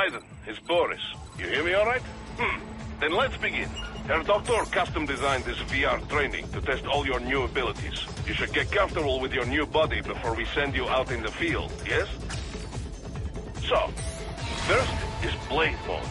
Raiden, it's Boris. You hear me all right? Then let's begin. Herr Doctor custom designed this VR training to test all your new abilities. You should get comfortable with your new body before we send you out in the field, yes? So, first is Blade Mode.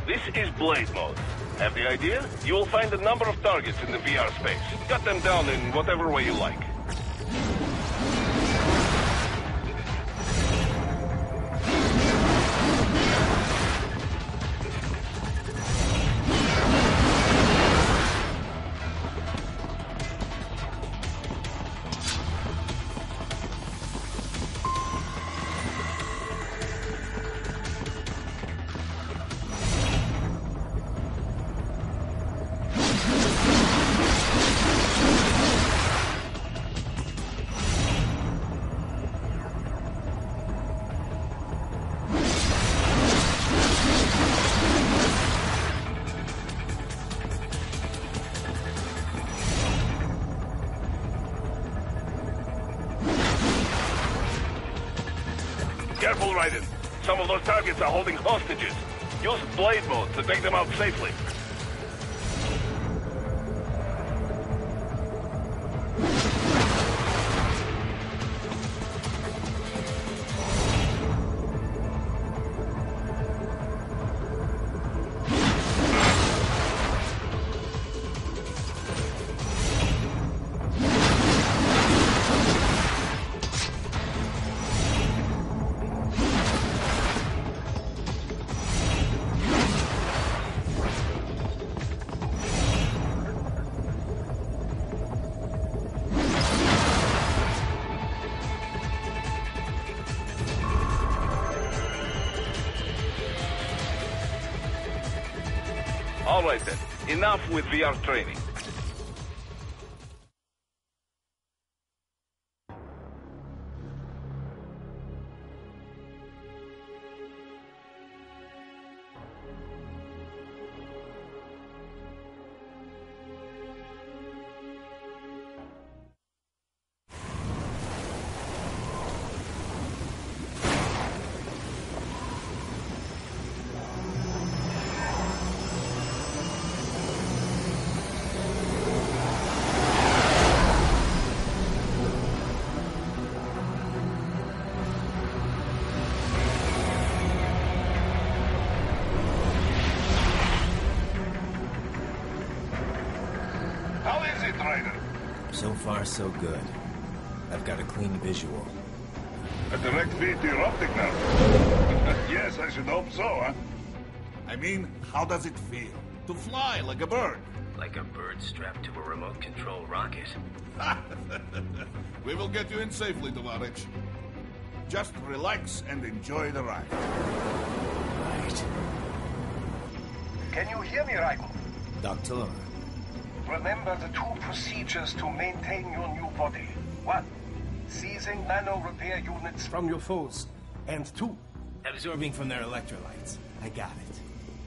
This is Blade Mode. Have the idea? You will find a number of targets in the VR space. Cut them down in whatever way you like. Careful, Raiden. Some of those targets are holding hostages. Use Blade Mode to take them out safely. All right then, enough with VR training. So far, so good. I've got a clean visual. A direct feed to your optic nerve. Yes, I should hope so, huh? I mean, how does it feel? To fly like a bird? Like a bird strapped to a remote control rocket. We will get you in safely, Tovarich. Just relax and enjoy the ride. Right. Can you hear me, Raiden? Doctor. Remember the two procedures to maintain your new body. 1. Seizing nano repair units from your foes. And 2. Absorbing from their electrolytes. I got it.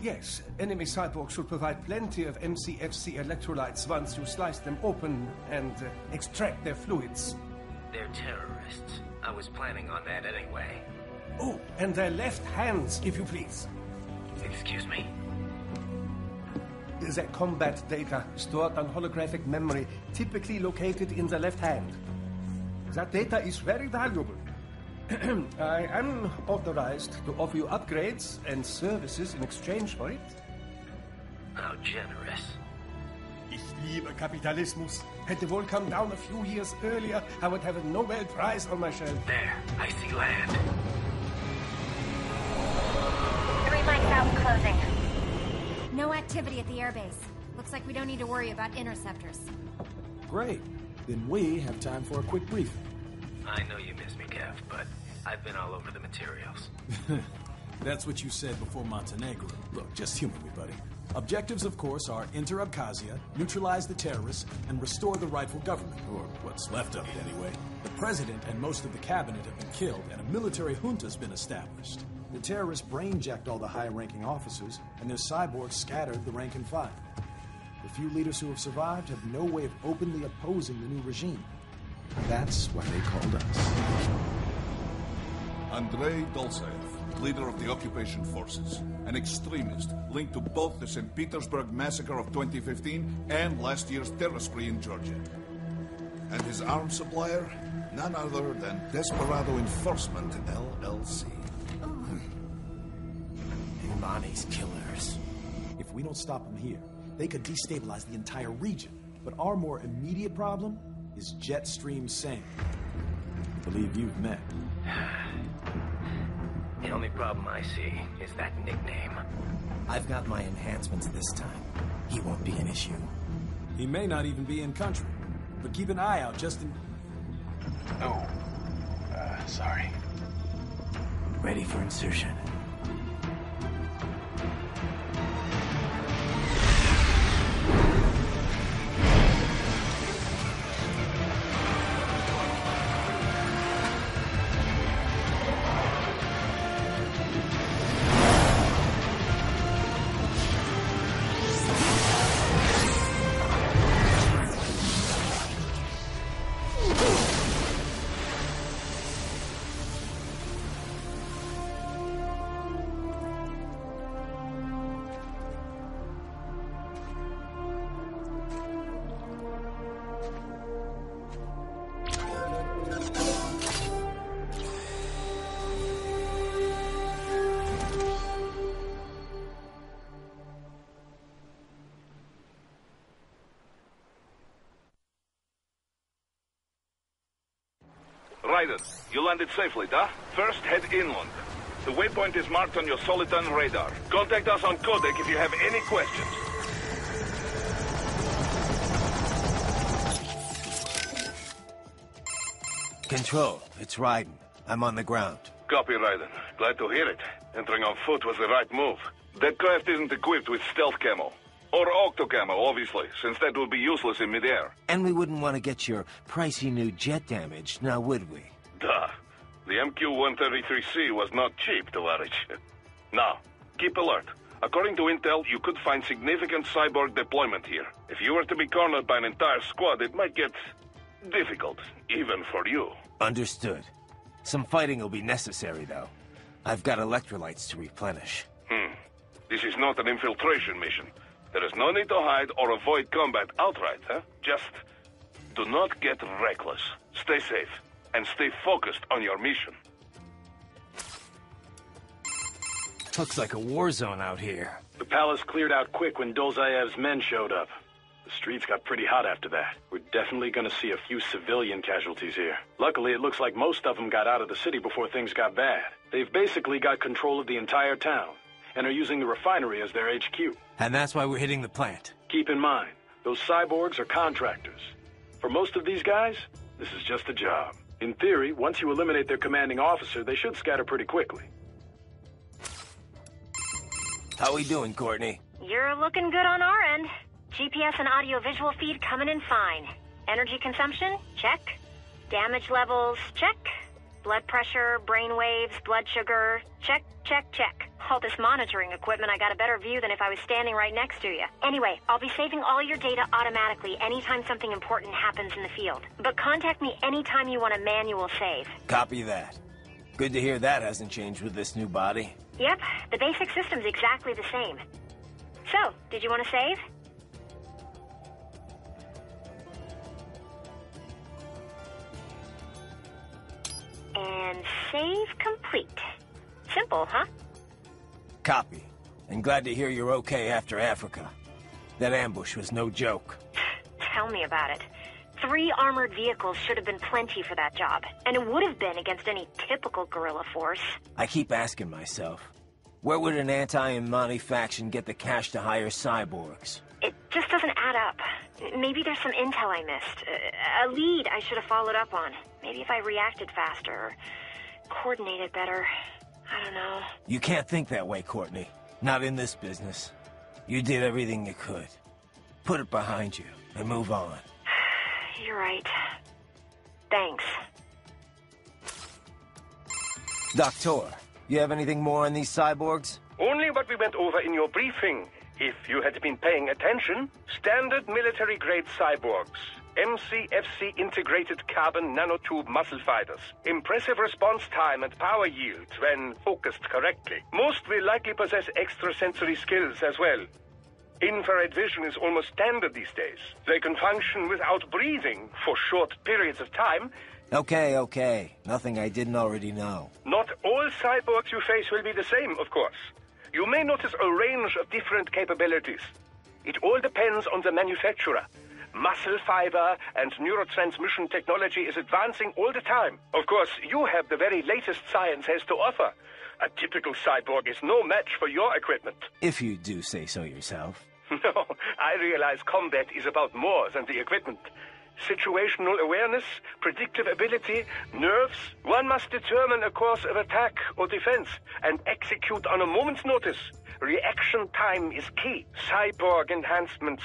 Yes, enemy cyborgs should provide plenty of MCFC electrolytes once you slice them open and extract their fluids. They're terrorists. I was planning on that anyway. Oh, and their left hands, if you please. Excuse me? The combat data stored on holographic memory, typically located in the left hand. That data is very valuable. I am authorized to offer you upgrades and services in exchange for it. How generous. Ich liebe Kapitalismus. Hätte wohl come down a few years earlier, I would have a Nobel Prize on my shelf. There, I see land. 3 mics out, closing. No activity at the airbase. Looks like we don't need to worry about interceptors. Great. Then we have time for a quick briefing. I know you miss me, Kev, but I've been all over the materials. That's what you said before Montenegro. Look, just humor me, buddy. Objectives, of course, are enter Abkhazia, neutralize the terrorists, and restore the rightful government, or what's left of it anyway. The president and most of the cabinet have been killed, and a military junta's been established. The terrorists brain-jacked all the high-ranking officers, and their cyborgs scattered the rank and file. The few leaders who have survived have no way of openly opposing the new regime. That's why they called us. Andrei Dolzaev, leader of the occupation forces, an extremist linked to both the St. Petersburg massacre of 2015 and last year's terror spree in Georgia. And his arms supplier? None other than Desperado Enforcement, LLC. Money's killers. If we don't stop them here, they could destabilize the entire region. But our more immediate problem is Jetstream Singh. I believe you've met. The only problem I see is that nickname. I've got my enhancements this time. He won't be an issue. He may not even be in country. But keep an eye out just in... Sorry. Ready for insertion. Raiden, you landed safely, da? First, head inland. The waypoint is marked on your Soliton radar. Contact us on Codec if you have any questions. Control, it's Raiden. I'm on the ground. Copy, Raiden. Glad to hear it. Entering on foot was the right move. That craft isn't equipped with stealth camo. Or octo-camo, obviously, since that would be useless in midair. And we wouldn't want to get your pricey new jet damaged, now would we? Duh. The MQ-133C was not cheap, tovarich. Now, keep alert. According to intel, you could find significant cyborg deployment here. If you were to be cornered by an entire squad, it might get difficult, even for you. Understood. Some fighting will be necessary, though. I've got electrolytes to replenish. This is not an infiltration mission. There is no need to hide or avoid combat outright, huh? Just do not get reckless. Stay safe, and stay focused on your mission. Looks like a war zone out here. The palace cleared out quick when Dolzaev's men showed up. The streets got pretty hot after that. We're definitely gonna see a few civilian casualties here. Luckily, it looks like most of them got out of the city before things got bad. They've basically got control of the entire town, and are using the refinery as their HQ. And that's why we're hitting the plant. Keep in mind, those cyborgs are contractors. For most of these guys, this is just a job. In theory, once you eliminate their commanding officer, they should scatter pretty quickly. How we doing, Courtney? You're looking good on our end. GPS and audio-visual feed coming in fine. Energy consumption? Check. Damage levels? Check. Blood pressure, brain waves, blood sugar? Check, check, check. All this monitoring equipment, I got a better view than if I was standing right next to you. Anyway, I'll be saving all your data automatically anytime something important happens in the field. But contact me anytime you want a manual save. Copy that. Good to hear that hasn't changed with this new body. Yep, the basic system's exactly the same. So, did you want to save? And save complete. Simple, huh? Copy. And glad to hear you're okay after Africa. That ambush was no joke. Tell me about it. 3 armored vehicles should have been plenty for that job. And it would have been against any typical guerrilla force. I keep asking myself, where would an anti-Imani faction get the cash to hire cyborgs? It just doesn't add up. Maybe there's some intel I missed. A lead I should have followed up on. Maybe if I reacted faster or coordinated better. I don't know. You can't think that way, Courtney. Not in this business. You did everything you could. Put it behind you and move on. You're right. Thanks. Doctor, you have anything more on these cyborgs? Only what we went over in your briefing. If you had been paying attention, standard military-grade cyborgs. MCFC integrated carbon nanotube muscle fibers. Impressive response time and power yield when focused correctly. Most will likely possess extrasensory skills as well. Infrared vision is almost standard these days. They can function without breathing for short periods of time. Okay. Nothing I didn't already know. Not all cyborgs you face will be the same, of course. You may notice a range of different capabilities. It all depends on the manufacturer. Muscle fiber and neurotransmission technology is advancing all the time. Of course, you have the very latest science has to offer. A typical cyborg is no match for your equipment. If you do say so yourself. No, I realize combat is about more than the equipment. Situational awareness, predictive ability, nerves. One must determine a course of attack or defense and execute on a moment's notice. Reaction time is key. Cyborg enhancements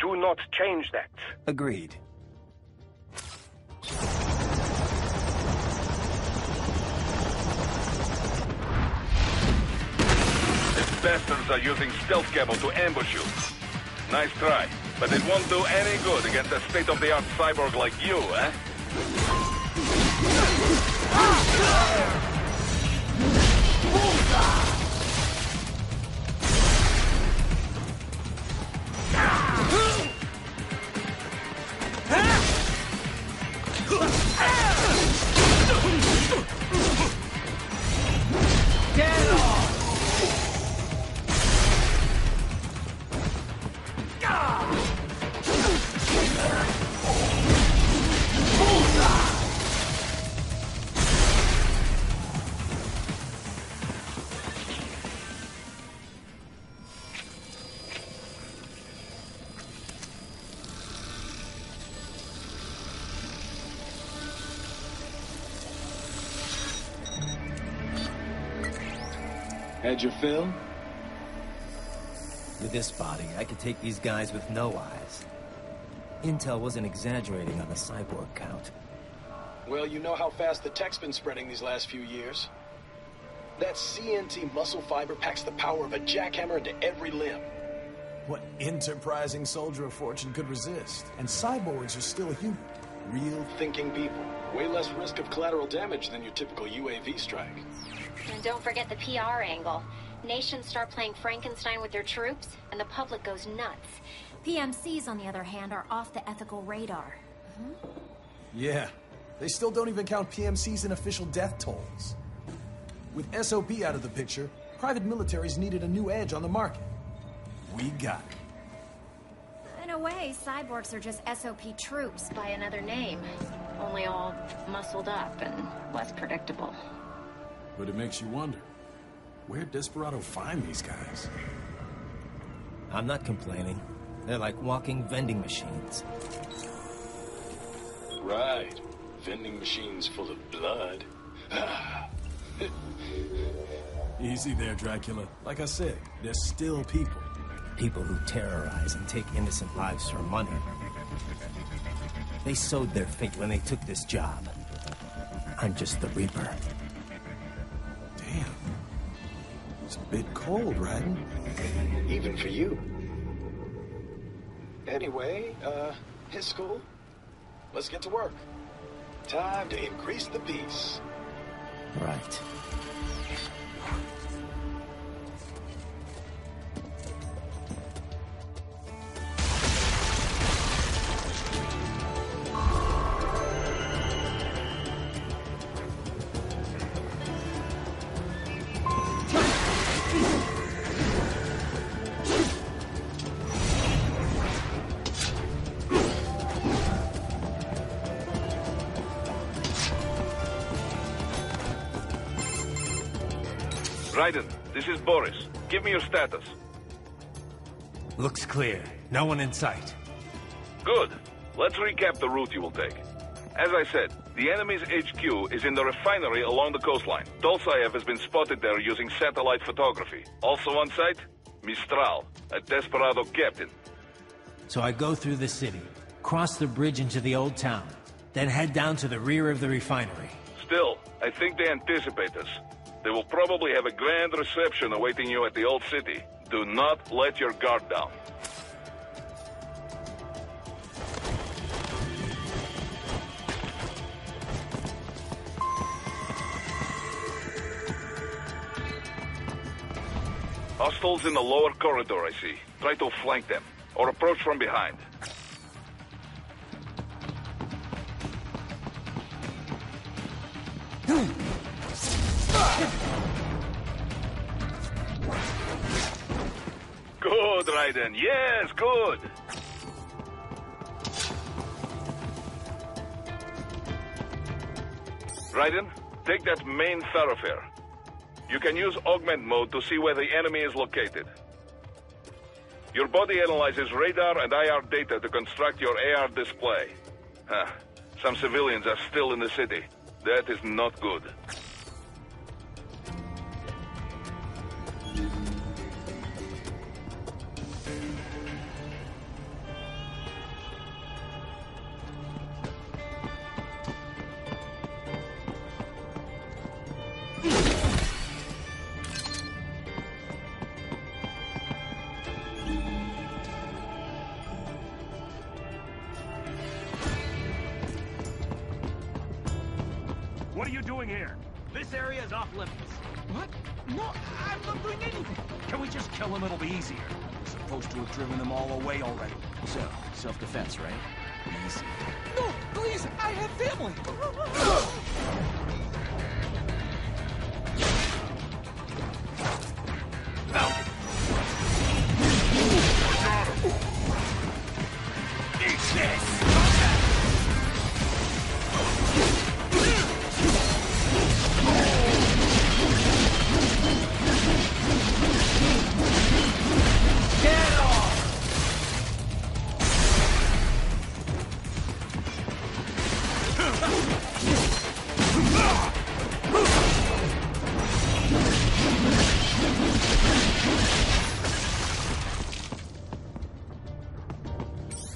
do not change that. Agreed. These bastards are using stealth camo to ambush you. Nice try, but it won't do any good against a state-of-the-art cyborg like you, eh? Get off! Had your fill? With this body, I could take these guys with no eyes. Intel wasn't exaggerating on the cyborg count. Well, you know how fast the tech's been spreading these last few years. That CNT muscle fiber packs the power of a jackhammer into every limb. What enterprising soldier of fortune could resist? And cyborgs are still human. Real thinking people. Way less risk of collateral damage than your typical UAV strike. And don't forget the PR angle. Nations start playing Frankenstein with their troops, and the public goes nuts. PMCs, on the other hand, are off the ethical radar. Yeah. They still don't even count PMCs in official death tolls. With SOP out of the picture, private militaries needed a new edge on the market. We got it. In a way, cyborgs are just SOP troops by another name. Only all muscled up and less predictable. But it makes you wonder, where'd Desperado find these guys? I'm not complaining. They're like walking vending machines. Right. Vending machines full of blood. Easy there, Dracula. Like I said, they're still people. People who terrorize and take innocent lives for money. They sowed their fate when they took this job. I'm just the Reaper. Damn. It's a bit cold, Raiden. Even for you. Anyway, his school. Let's get to work. Time to increase the peace. Right. Raiden, this is Boris. Give me your status. Looks clear. No one in sight. Good. Let's recap the route you will take. As I said, The enemy's HQ is in the refinery along the coastline. Dolzaev has been spotted there using satellite photography. Also on site, Mistral, a desperado captain. So I go through the city, cross the bridge into the old town, then head down to the rear of the refinery. Still, I think they anticipate us. They will probably have a grand reception awaiting you at the old city. Do not let your guard down. Hostiles in the lower corridor, I see. Try to flank them, or approach from behind. Good, Raiden. Yes, good. Raiden, take that main thoroughfare. You can use augment mode to see where the enemy is located. Your body analyzes radar and IR data to construct your AR display. Some civilians are still in the city. That is not good. What are you doing here? This area is off limits. What? No, I'm not doing anything. Can we just kill them? It'll be easier. We're supposed to have driven them all away already. So, self-defense, right? Easy. No, please, I have family.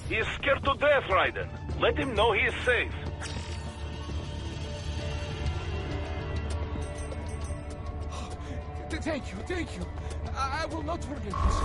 He is scared to death, Raiden. Let him know he is safe. Thank you. I will not forget this.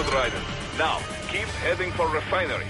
Good riding. Now, keep heading for refinery.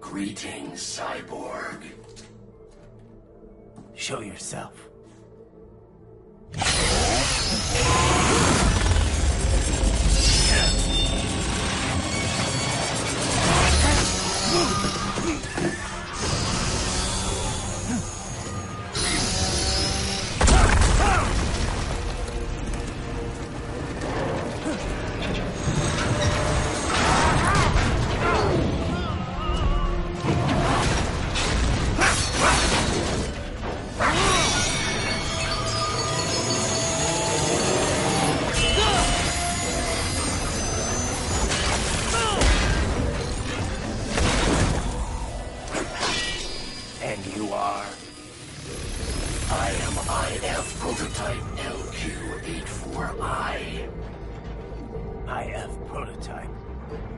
Greetings, cyborg. Show yourself.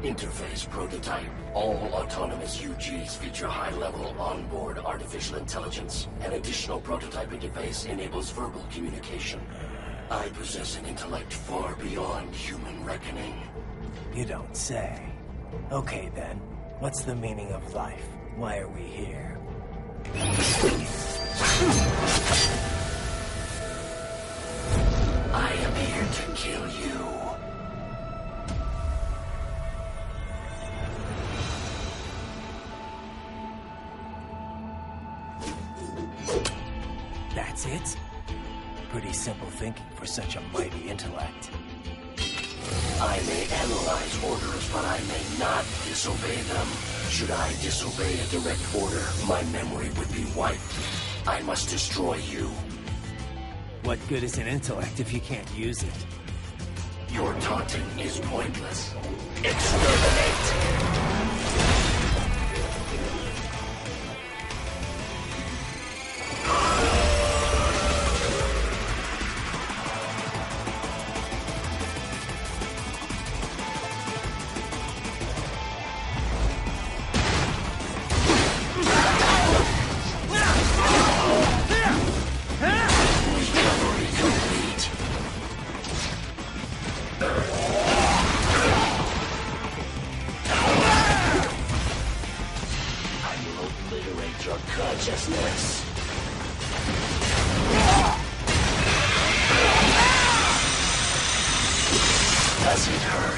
Interface prototype. All autonomous UGs feature high-level onboard artificial intelligence. An additional prototype interface enables verbal communication. I possess an intellect far beyond human reckoning. You don't say. Okay then, what's the meaning of life? Why are we here? I am here to kill you. That's it? Pretty simple thinking for such a mighty intellect. I may analyze orders, but I may not disobey them. Should I disobey a direct order, my memory would be wiped. I must destroy you. What good is an intellect if you can't use it? Your taunting is pointless. Exterminate! obliterate your consciousness. Does it hurt?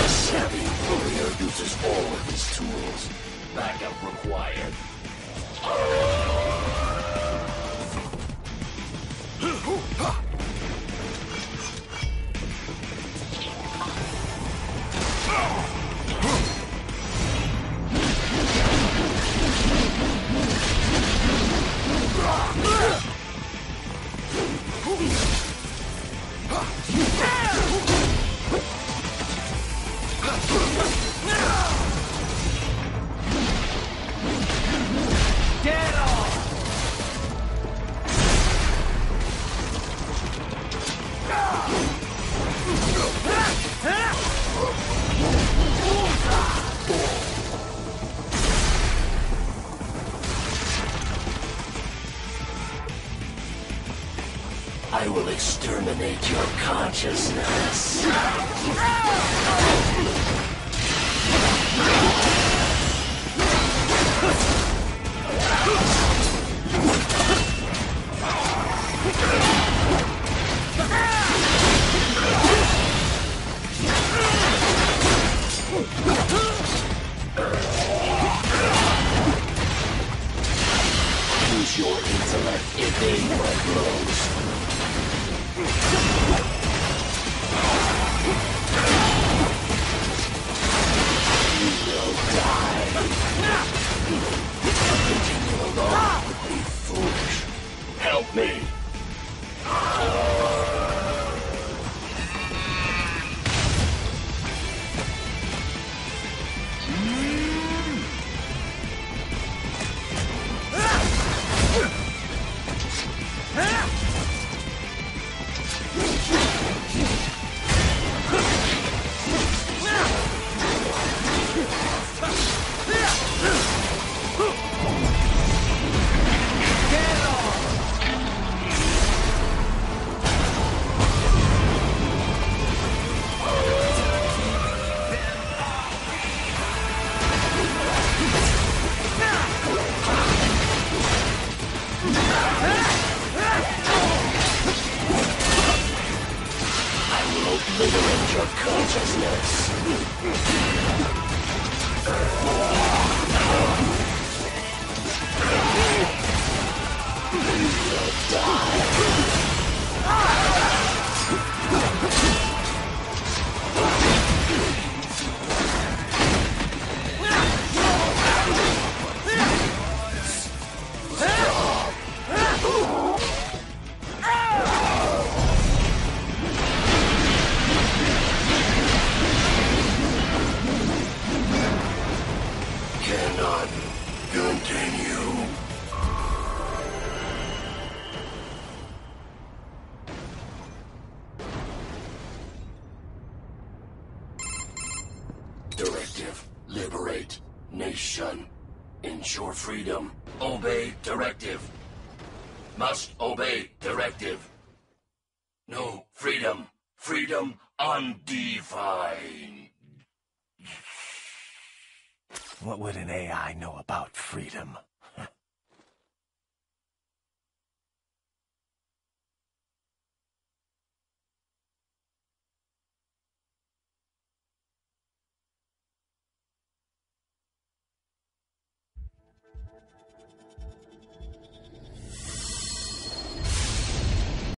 Savvy warrior uses all of his tools. Backup required. I will exterminate your consciousness. Use your intellect, evade my blows. You will die. Continue alone would be foolish. Help me. Obliterate your consciousness. You will die. Cannot continue. Directive. Liberate. Nation. Ensure freedom. Obey directive. Must obey directive. No freedom. Freedom undefined. What would an AI know about freedom?